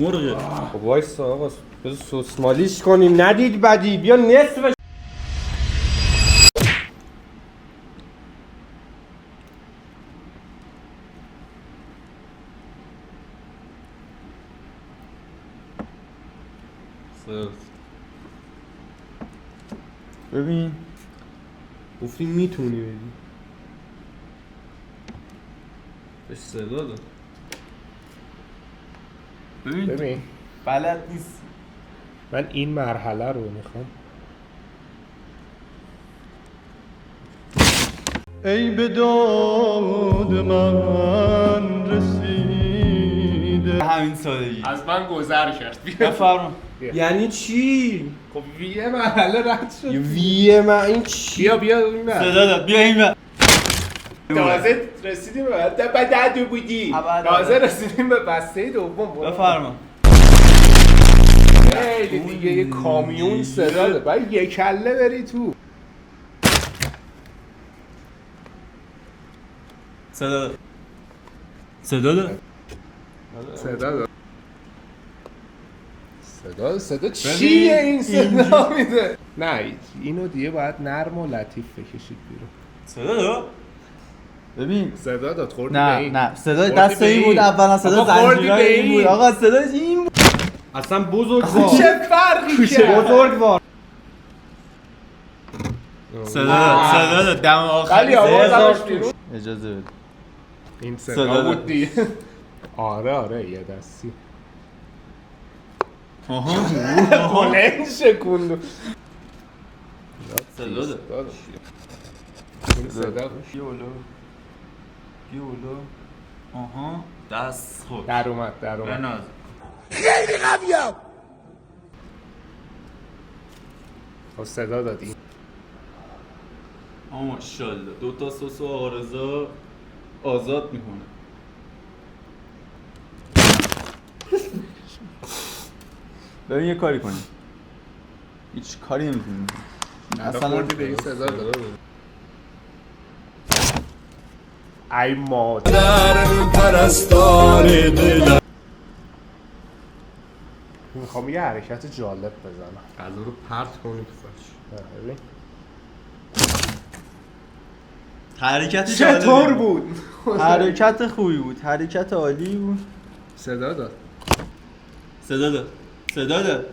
مرغه. خب وایسا آقا بذار سوسمالیش کنیم. ندید بدی بیا نصفش. ببین گفتی میتونی بدی. بهش صدا داد. ببین بلد نیست. من این مرحله رو میخوام. ای به داد من رسیده همین سادگی از من گذر کرد. بفرما. یعنی چی؟ خب ویه مرحله رد شد. یه ویه من این چی؟ بیا این بر. صدا داد. بیا این بر. تازه رسیدیم به بعد بودی. تازه رسیدیم به بسته دوم. بفرما. خیلی دیگه یه کامیون صدا داره. باید یک کله بری تو. صدا داد. صدا داد. صدا چیه این صدا میده؟ نه اینو دیگه باید نرم و لطیف بکشید بیرون. صدا داد. ببین صدا داد خوردی به نه این. نه صدا خوردی دست به این بود. اولا صدا آقا خوردی زنجیرای به این بود. این. آقا صدا این بود. اصلا بزرگوار. چه فرقی کرد؟ بزرگوار. صدا داد. صدا داد. دم آخری خیلی آواز صدا داشت بیرون. اجازه بده. این صدا صدا داد. بود دیگه. آره یه دستی. آها. بلند شکوندو. صدا داد. این صدا بیا بالا. بیا بالا. آها. دست خود. در اومد. بناز. خب صدا دادی. ماشاءالله دو تا سس و آرزا آزاد میکنه. ببین یه کاری کنیم. هیچ کاری نمیتونیم. اصلا خوردی به این صدا داد. ای مادر پرستار دلم میخوام یه حرکت جالب بزنم. غذا رو پرت کنی تو فرش. ببین حرکت چطور بود؟ حرکت خوبی بود. حرکت عالی بود. صدا داد. صدا داد. صدا داد.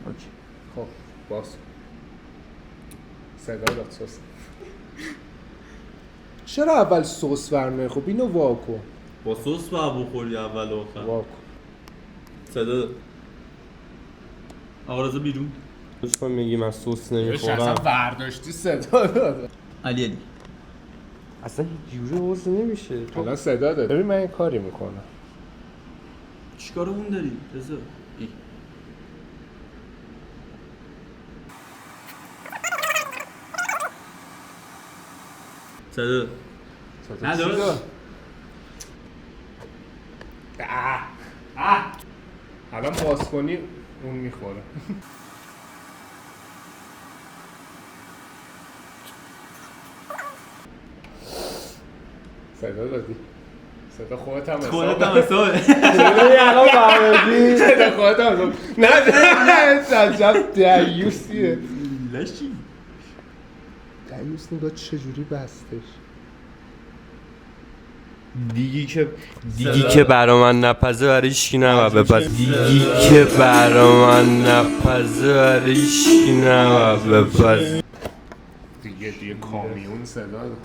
اوکی. خب باز صدا داد سس. چرا اول سس ورنه؟ خب اینو واکن. با سس با بخوری اول و آخر. واکن. صدا داد. آرزا بیرون. تو میگی من سس نمیخورم. اصلا برداشتی صدا داد. علی اصلا هیچ جوری واسه نمیشه. الان صدا داد. ببین من یه کاری میکنم. چیکار اون داری؟ رضا. صدا نداشت. الان باز کنی اون میخوره. صدا دادی. صدا خودت هم حسابه. صدا یه الان فهمیدی. صدا خودت هم نه عجب دیوسیه. لشی. دیوس نگاه چجوری بستش. دیگی که برا من نپزه برای هیچکی نباید بپز. دیگی که برا من نپزه برای هیچکی نباید بپز. دیگه کامیون صدا داد.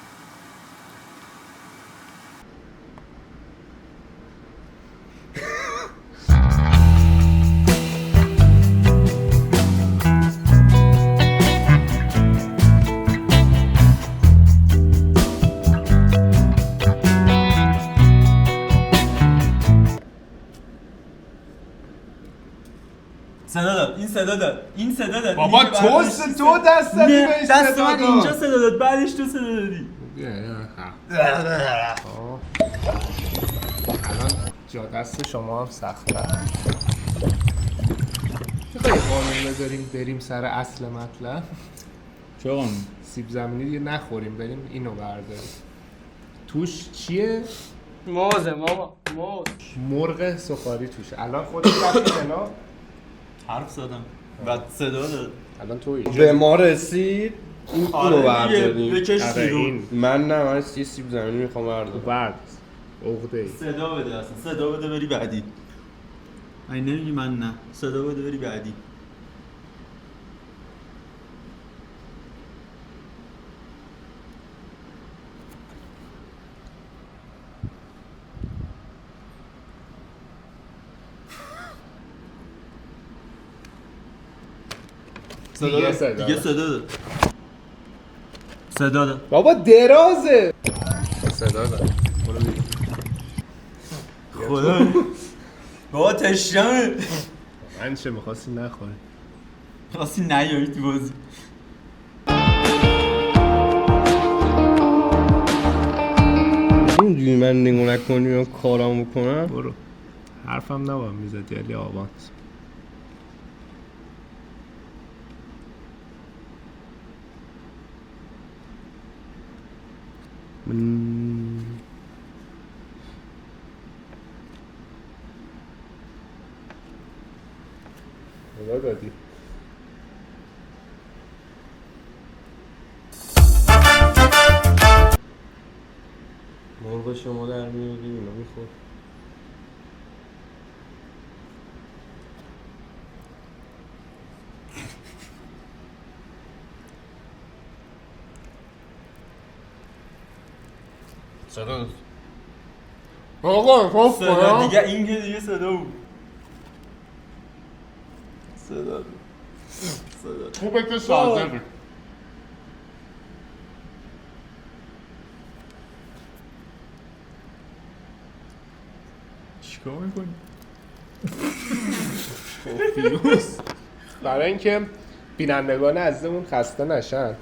صدا داد. این صدا داد. بابا تو دست دادی بهش صدا دست من داد. اینجا صدا داد. بعدش تو صدا دادی. الان جا دست شما هم سخته. قانون بذاریم بریم سر اصل مطلب. چه قانون؟ سیب زمینی دیگه نخوریم، بریم اینو برداریم. توش چیه؟ موزه ماما موز. مرغ سفاری توشه. الان خودت رفتی کنار؟ حرف زدم و صدا داد. الان تویی. به ما رسید این رو برداریم. بکش آره بیرون. این من نه، من یه سیب زمینی میخوام بردارم. برد عقده ای. صدا بده اصلا، صدا بده بری بعدی. این نمیگی من نه، صدا بده بری بعدی. دیگه داد. صدا دیگه داد. صدا داد. صدا داد. بابا درازه. صدا داد. خدا بابا تشنمه. من چه میخواستی نخوری؟ راستی نیایی تو بازی. اینجوری من نگاه نکنی یا کارام بکنم. برو. حرفم نباید میزدی علی آباد. خدا دادی. مرغ شما در میادیم اینا میخور. صدا داد. آقا خوف صدا دیگه این که دیگه صدا بود. صدا داد. صدا. خوبه که ساده بود. چیکار میکنی؟ فیروز برای اینکه بینندگان عزیزمون خسته نشن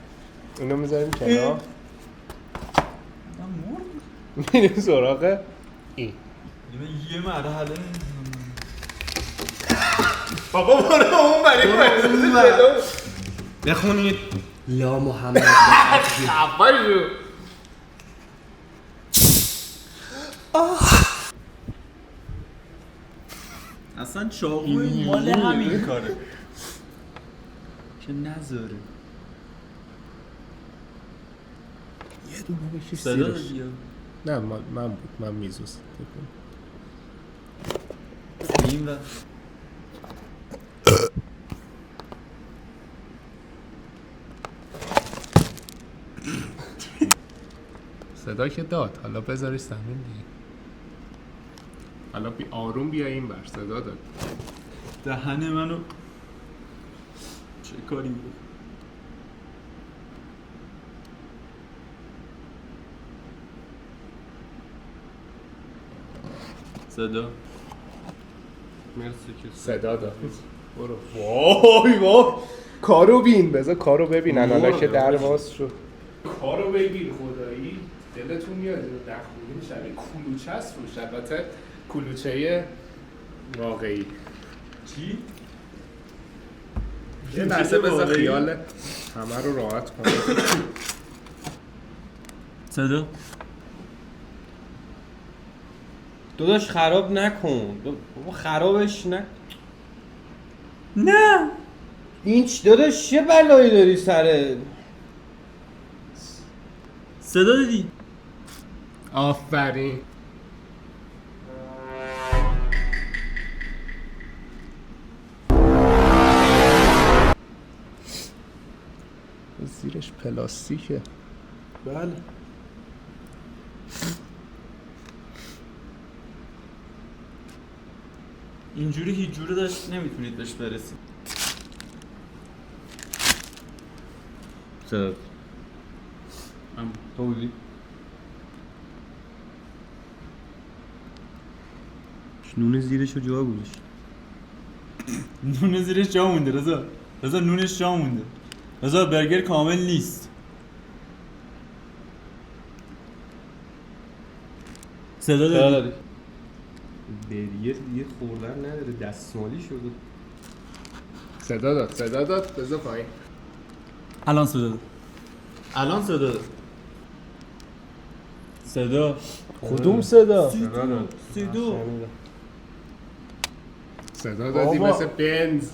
اینو میذاریم کنار. میریم سراغ این. یه مرحله بابا برو اون برای بخونید لا محمد خفه شو. اصلا چاقوی مال همین کاره که نذاره. یه دونه بکش صدا زیرش. دادی؟ نه من بود، من میزوست این و صدا که داد، حالا بذاریش زمین دیگه. حالا آروم بیا این بر. صدا داد. دهن منو چه کاری بود؟ صدا مرسی که صدا داد. برو. وای وای کارو بین. بذار کارو ببینن حالا که در باز شد. کارو ببین خدایی. دلتون میاد دخونی شبیه کلوچه است روش. البته کلوچه واقعی. چی؟ یه لحظه بذار خیال همه رو راحت کن. صدا داداش خراب نکن. بابا خرابش نه این داداش چه بلایی داری سر صدا دادی؟ آفرین. زیرش پلاستیکه. بله اینجوری هیچ جوره داشت نمیتونید بهش برسید. صدا تو بودی؟ نون زیرشو جا گذاشت. نون زیرش جا مونده رضا. رضا نونش جا مونده. رضا برگر کامل نیست. صدا دادی؟ بریه دیگه خوردن نداره، دستمالی شده. صدا داد بذار پایین. الان صدا داد. الان صدا داد. صدا کدوم صدا؟ صدا دادی مثل بنز.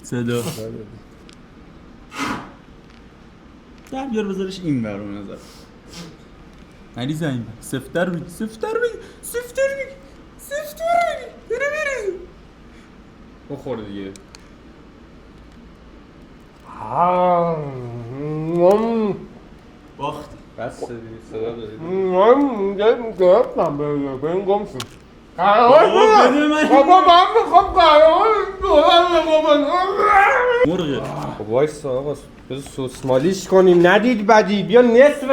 صدا در بیار بذارش این بر اون نظر علی زنگ سفتر بگی بخور دیگه. باختی بس دیگه صدا دادی مرغ خب وایسا آقا بذار سوسمالیش کنیم ندید بدی بیا نصف